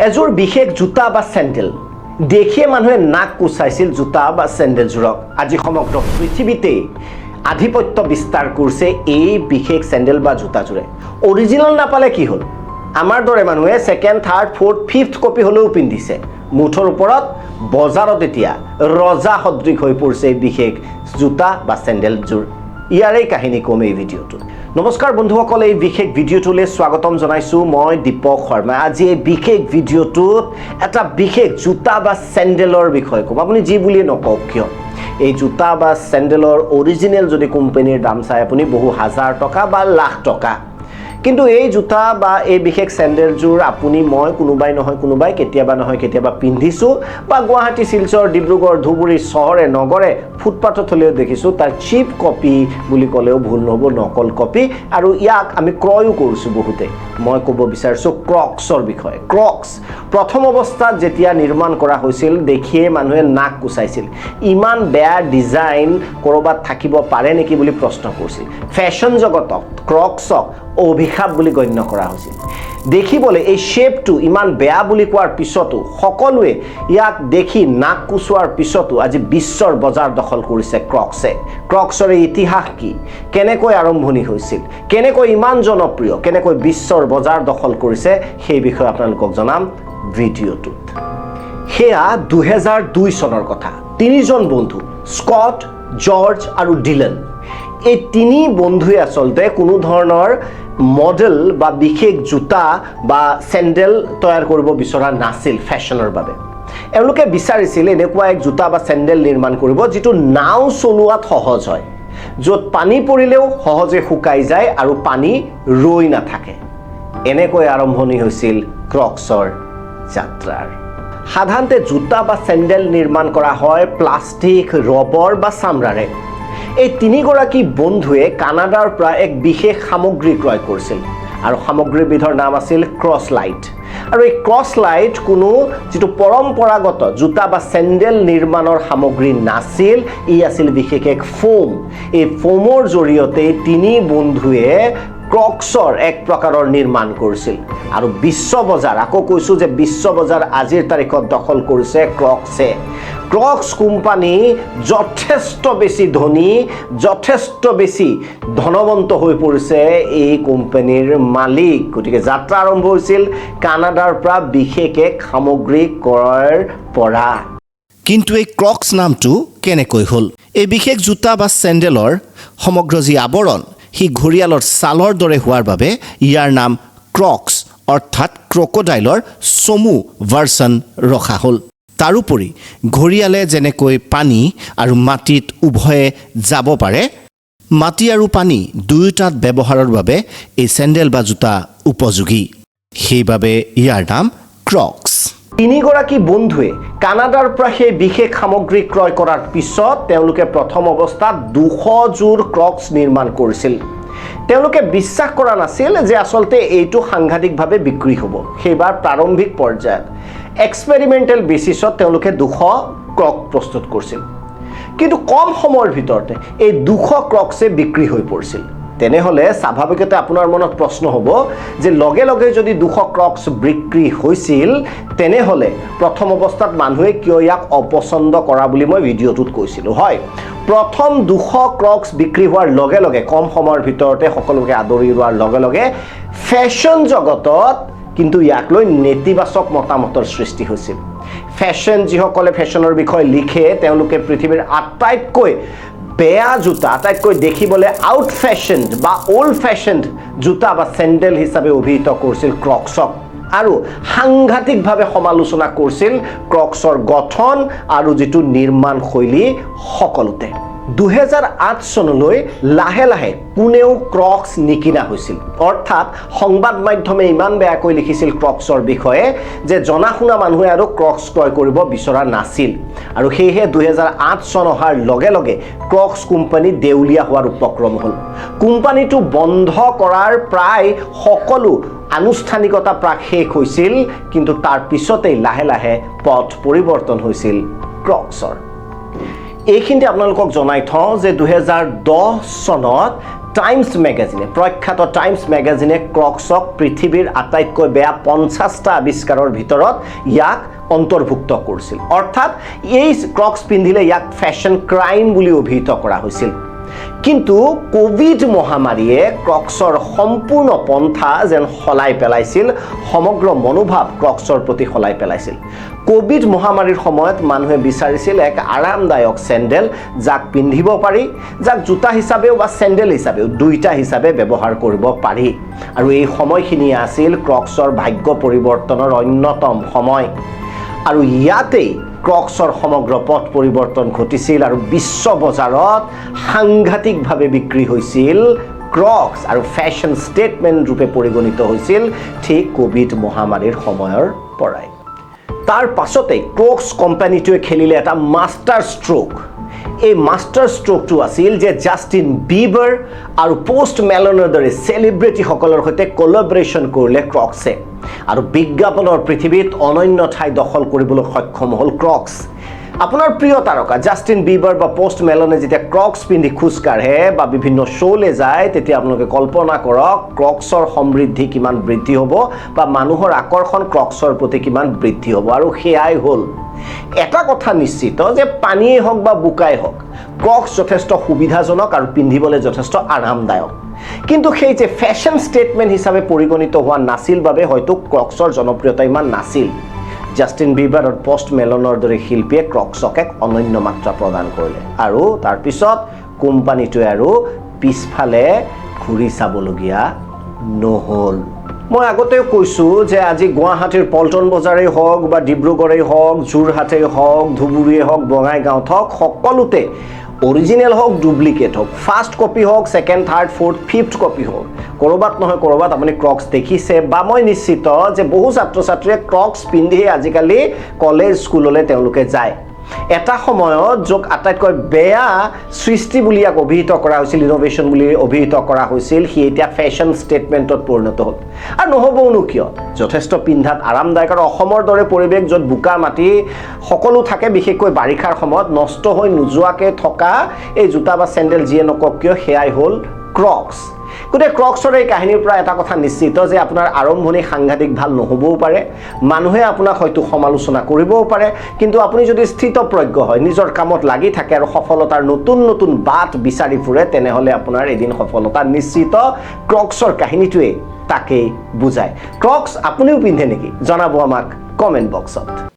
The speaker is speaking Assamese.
এযোৰ বিশেষ জোতা বা চেণ্ডেল দেখিয়ে মানুহে নাক কুচাইছিল জোতা বা চেণ্ডেলযোৰক। আজি সমগ্ৰ পৃথিৱীতেই আধিপত্য বিস্তাৰ কৰিছে এই বিশেষ চেণ্ডেল বা জোতাযোৰে। অৰিজিনেল নাপালে কি হ'ল, আমাৰ দৰে মানুহে second, third, fourth, fifth copy হ'লেও পিন্ধিছে। মুঠৰ ওপৰত বজাৰত এতিয়া ৰজা সদৃশ হৈ পৰিছে এই বিশেষ জোতা বা চেণ্ডেলযোৰ। ইয়াৰেই কাহিনী কম এই ভিডিঅ'টোত। নমস্কাৰ বন্ধুসকল, এই বিশেষ ভিডিঅ'টোলৈ স্বাগতম জনাইছোঁ মই দীপক শৰ্মা। আজি এই বিশেষ ভিডিঅ'টোত এটা বিশেষ জোতা বা চেণ্ডেলৰ বিষয়ে ক'ম। আপুনি যি বুলিয়ে নকওক কিয়, এই জোতা বা চেণ্ডেলৰ অৰিজিনেল যদি কোম্পানীৰ দাম চাই আপুনি বহু হাজাৰ টকা বা লাখ টকা। কিন্তু এই জোতা বা এই বিশেষ চেণ্ডেলযোৰ আপুনি মই কোনোবাই কেতিয়াবা নহয় কেতিয়াবা পিন্ধিছোঁ বা গুৱাহাটী, শিলচৰ, ডিব্ৰুগড়, ধুবুৰী চহৰে নগৰে ফুটপাথত হ'লেও দেখিছোঁ। তাৰ চিপ কপি বুলি ক'লেও ভুল নহ'ব, নকল কপি, আৰু ইয়াক আমি ক্ৰয়ো কৰিছোঁ বহুতে। মই ক'ব বিচাৰিছোঁ ক্ৰক্সৰ বিষয়ে। ক্ৰক্স প্ৰথম অৱস্থাত যেতিয়া নিৰ্মাণ কৰা হৈছিল দেখিয়ে মানুহে নাক কুচাইছিল। ইমান বেয়া ডিজাইন ক'ৰবাত থাকিব পাৰে নেকি বুলি প্ৰশ্ন কৰিছিল। ফেশ্বন জগতক ক্ৰক্সক অভিশাপ বুলি গণ্য কৰা হৈছিল। দেখিবলৈ এই শ্বেপটো ইমান বেয়া বুলি কোৱাৰ পিছতো সকলোৱে ইয়াক দেখি নাক কুচোৱাৰ পিছতো আজি বিশ্বৰ বজাৰ দখল কৰিছে ক্ৰক্সে। ক্ৰক্সৰ ইতিহাস কি, কেনেকৈ আৰম্ভণি হৈছিল, কেনেকৈ ইমান জনপ্ৰিয়, কেনেকৈ বিশ্বৰ বজাৰ দখল কৰিছে, সেই বিষয়ে আপোনালোকক জনাম ভিডিঅ'টোত। সেয়া 2002 চনৰ কথা। তিনিজন বন্ধু, স্কট, জৰ্জ আৰু ডিলন, এই তিনি বন্ধুৱে আচলতে কোনো ধৰণৰ মডেল বা বিশেষ জোতা বা চেণ্ডেল তৈয়াৰ কৰিব বিচৰা নাছিল ফেশ্বনৰ বাবে। এওঁলোকে বিচাৰিছিল এনেকুৱা এক জোতা বা চেণ্ডেল নিৰ্মাণ কৰিব যিটো নাও চলোৱাত সহজ হয়, য'ত পানী পৰিলেও সহজে শুকাই যায় আৰু পানী ৰৈ নাথাকে। এনেকৈ আৰম্ভণি হৈছিল ক্ৰক্সৰ যাত্ৰাৰ। সাধাৰণতে জোতা বা চেণ্ডেল নিৰ্মাণ কৰা হয় প্লাষ্টিক, ৰবৰ বা চামৰাৰে। এই তিনিগৰাকী বন্ধুৱে কানাডাৰ পৰা এক বিশেষ সামগ্ৰী ক্ৰয় কৰিছিল আৰু সামগ্ৰীবিধৰ নাম আছিল ক্ৰছলাইট। আৰু এই ক্ৰছলাইট কোনো যিটো পৰম্পৰাগত জোতা বা চেণ্ডেল নিৰ্মাণৰ সামগ্ৰী নাছিল, ই আছিল বিশেষ এক ফোম। এই ফোমৰ জৰিয়তে তিনি বন্ধুৱে ক্ৰক্সৰ এক প্ৰকাৰৰ নিৰ্মাণ কৰিছিল আৰু বিশ্ব বজাৰ, আকৌ কৈছোঁ যে বিশ্ব বজাৰ আজিৰ তাৰিখত দখল কৰিছে ক্ৰক্সে। ক্ৰক্স কোম্পানী যথেষ্ট বেছি ধনী, যথেষ্ট বেছি ধনৱন্ত হৈ পৰিছে এই কোম্পানীৰ মালিক। গতিকে যাত্ৰা আৰম্ভ হৈছিল কানাডাৰ পৰা বিশেষ এক সামগ্ৰী ক্ৰয়ৰ পৰা। কিন্তু এই ক্ৰক্স নামটো কেনেকৈ হ'ল? এই বিশেষ জোতা বা চেণ্ডেলৰ সমগ্ৰ যি আৱৰণ, সি ঘঁৰিয়ালৰ ছালৰ দৰে হোৱাৰ বাবে ইয়াৰ নাম ক্ৰক্স অৰ্থাৎ ক্ৰক'ডাইলৰ চমু ভাৰ্চন ৰখা হ'ল। তাৰোপৰি ঘঁৰিয়ালে যেনেকৈ পানী আৰু মাটিত উভয়ে যাব পাৰে, মাটি আৰু পানী দুয়োটাত ব্যৱহাৰৰ বাবে এই চেণ্ডেল বা জোতা উপযোগী। সেইবাবে ইয়াৰ নাম ক্ৰক্স। তিনিগৰাকী বন্ধুৱে কানাডাৰ পৰা সেই বিশেষ সামগ্ৰী ক্ৰয় কৰাৰ পিছত তেওঁলোকে প্ৰথম অৱস্থাত 200 যোৰ ক্ৰক্স নিৰ্মাণ কৰিছিল। তেওঁলোকে বিশ্বাস কৰা নাছিল যে আচলতে এইটো সাংঘাতিকভাৱে বিক্ৰী হ'ব। সেইবাৰ প্ৰাৰম্ভিক পৰ্যায়ত এক্সপেৰিমেণ্টেল বেচিছত তেওঁলোকে 200 ক্ৰক্স প্ৰস্তুত কৰিছিল। কিন্তু কম সময়ৰ ভিতৰতে এই 200 ক্ৰক্সে বিক্ৰী হৈ পৰিছিল। তেনেহ'লে স্বাভাৱিকতে আপোনাৰ মনত প্ৰশ্ন হ'ব যে লগে লগে যদি 200 ক্ৰক্স বিক্ৰী হৈছিল, তেনেহ'লে প্ৰথম অৱস্থাত মানুহে কিয় ইয়াক অপচন্দ কৰা বুলি মই ভিডিঅ'টোত কৈছিলোঁ। হয়, প্ৰথম 200 ক্ৰক্স বিক্ৰী হোৱাৰ লগে লগে কম সময়ৰ ভিতৰতে সকলোকে আদৰি লোৱাৰ লগে লগে ফেশ্বন জগতত কিন্তু ইয়াক লৈ নেতিবাচক মতামতৰ সৃষ্টি হৈছিল। ফেশ্বন যিসকলে ফেশ্বনৰ বিষয়ে লিখে তেওঁলোকে পৃথিৱীৰ আটাইতকৈ বেয়া জোতা, আটাইতকৈ দেখিবলৈ আউট ফেশ্বনড বা অল্ড ফেশ্বনড জোতা বা চেণ্ডেল হিচাপে অভিহিত কৰিছিল ক্ৰক্সক আৰু সাংঘাতিকভাৱে সমালোচনা কৰিছিল ক্ৰক্সৰ গঠন আৰু যিটো নিৰ্মাণ শৈলী সকলোতে। 2008 চনলৈ লাহে লাহে কোনেও ক্ৰক্স নিকিনা হৈছিল। অৰ্থাৎ সংবাদ মাধ্যমে ইমান বেয়াকৈ লিখিছিল ক্ৰক্সৰ বিষয়ে যে জনা শুনা মানুহে আৰু ক্ৰক্স ক্ৰয় কৰিব বিচৰা নাছিল। আৰু সেয়েহে 2008 চন অহাৰ লগে লগে ক্ৰক্স কোম্পানী দেউলীয়া হোৱাৰ উপক্ৰম হ'ল। কোম্পানীটো বন্ধ কৰাৰ প্ৰায় সকলো আনুষ্ঠানিকতা প্ৰায় শেষ হৈছিল, কিন্তু তাৰ পিছতেই লাহে লাহে পথ পৰিৱৰ্তন হৈছিল ক্ৰক্সৰ। এইখিনিতে আপোনালোকক জনাই থওঁ যে 2010 চনত টাইমছ মেগাজিনে প্ৰখ্যাত টাইমছ মেগাজিনে ক্ৰক্সক পৃথিৱীৰ আটাইতকৈ বেয়া 50টা আৱিষ্কাৰৰ ভিতৰত ইয়াক অন্তৰ্ভুক্ত কৰিছিল অৰ্থাৎ এই ক্ৰক্স পিন্ধিলে ইয়াক ফেশ্বন ক্ৰাইম বুলি অভিহিত কৰা হৈছিল কিন্তু কোভিড মহামাৰীয়ে ক্ৰক্সৰ সম্পূৰ্ণ পন্থা যেন সলাই পেলাইছিল সমগ্ৰ মনোভাৱ ক্ৰক্সৰ প্ৰতি সলাই পেলাইছিল কোভিড মহামাৰীৰ সময়ত মানুহে বিচাৰিছিল এক আৰামদায়ক চেণ্ডেল যাক পিন্ধিব পাৰি যাক জোতা হিচাপেও বা চেণ্ডেল হিচাপেও দুইটা হিচাপে ব্যৱহাৰ কৰিব পাৰি আৰু এই সময়খিনি আছিল ক্ৰক্সৰ ভাগ্য পৰিৱৰ্তনৰ অন্যতম সময় আৰু ইয়াতেই ক্ৰক্সৰ সমগ্ৰ পথ পৰিৱৰ্তন ঘটিছিল আৰু বিশ্ব বজাৰত সাংঘাতিকভাৱে বিক্ৰী হৈছিল ক্ৰক্স আৰু ফেশ্বন ষ্টেটমেণ্ট ৰূপে পৰিগণিত হৈছিল ঠিক কোভিড মহামাৰীৰ সময়ৰ পৰাই তাৰ পাছতে ক্ৰক্স কোম্পানীটোৱে খেলিলে এটা মাষ্টাৰ ষ্ট্ৰোক এই মাষ্টাৰ ষ্ট্ৰোকটো আছিল যে জাষ্টিন বিবাৰ আৰু পোষ্ট মেলনৰ দৰে চেলিব্ৰিটিসকলৰ সৈতে কোলাবৰেশ্যন কৰিলে ক্ৰক্সে আৰু বিজ্ঞাপনৰ পৃথিৱীত অনন্য ঠাই দখল কৰিবলৈ সক্ষম হ'ল ক্ৰক্স আপোনাৰ প্ৰিয় তাৰকা জাষ্টিন বিবাৰ বা পোষ্ট মেলনে যেতিয়া ক্ৰক্স পিন্ধি খোজ কাঢ়ে বা বিভিন্ন শ্ব'লে যায় তেতিয়া আপোনালোকে কল্পনা কৰক ক্ৰক্সৰ সমৃদ্ধি কিমান বৃদ্ধি হ'ব বা মানুহৰ আকৰ্ষণ ক্ৰক্সৰ প্ৰতি কিমান বৃদ্ধি হ'ব আৰু সেয়াই হ'ল এটা কথা নিশ্চিত যে পানীয়ে হওক বা বোকাই হওক ক্ৰক্স যথেষ্ট সুবিধাজনক আৰু পিন্ধিবলৈ যথেষ্ট আৰামদায়ক কিন্তু সেই যে ফেশ্বন ষ্টেটমেণ্ট হিচাপে পৰিগণিত হোৱা নাছিল বাবে হয়তো ক্ৰক্সৰ জনপ্ৰিয়তা ইমান নাছিল জাষ্টিন বিবাৰ আৰু পোষ্ট মেলনৰ দৰে শিল্পীয়ে ক্ৰক্সক এক অনন্য মাত্ৰা প্ৰদান কৰিলে আৰু তাৰপিছত কোম্পানীটোৱে আৰু পিছফালে ঘূৰি চাবলগীয়া নহ'ল মই আগতেও কৈছোঁ যে আজি গুৱাহাটীৰ পল্টন বজাৰেই হওক বা ডিব্ৰুগড়েই হওক যোৰহাটেই হওক ধুবুৰীয়ে হওক বঙাইগাঁৱত হওক সকলোতে অৰিজিনেল হওক ডুপ্লিকেট হওক ফাৰ্ষ্ট কপি হওক second third fourth fifth copy হওক ক'ৰবাত নহয় ক'ৰবাত আপুনি ক্ৰক্স দেখিছে বা মই নিশ্চিত যে বহু ছাত্ৰ ছাত্ৰীয়ে ক্ৰক্স পিন্ধিয়ে আজিকালি কলেজ স্কুললৈ তেওঁলোকে যায় এটা সময়ত য'ক আটাইতকৈ বেয়া সৃষ্টি বুলি ইয়াক অভিহিত কৰা হৈছিল ইনোভেশ্যন বুলি অভিহিত কৰা হৈছিল সি এতিয়া ফেশ্বন ষ্টেটমেণ্টত পৰিণত হ'ল আৰু নহ'বওনো কিয় যথেষ্ট পিন্ধাত আৰামদায়ক আৰু অসমৰ দৰে পৰিৱেশ য'ত বোকা মাটি সকলো থাকে বিশেষকৈ বাৰিষাৰ সময়ত নষ্ট হৈ নোযোৱাকৈ থকা এই জোতা বা চেণ্ডেল যিয়ে নকওক কিয় সেয়াই হ'ল ক্ৰক্স গতিকে ক্ৰক্সৰ এই কাহিনীৰ পৰা এটা কথা নিশ্চিত যে আপোনাৰ আৰম্ভণি সাংঘাতিক ভাল নহ'বও পাৰে মানুহে আপোনাক হয়তো সমালোচনা কৰিবও পাৰে কিন্তু আপুনি যদি স্থিতপ্ৰজ্ঞ হয় নিজৰ কামত লাগি থাকে আৰু সফলতাৰ নতুন নতুন বাট বিচাৰি ফুৰে তেনেহ'লে আপোনাৰ এদিন সফলতা নিশ্চিত ক্ৰক্সৰ কাহিনীটোৱে তাকেই বুজায় ক্ৰক্স আপুনিও পিন্ধে নেকি জনাব আমাক কমেণ্ট বক্সত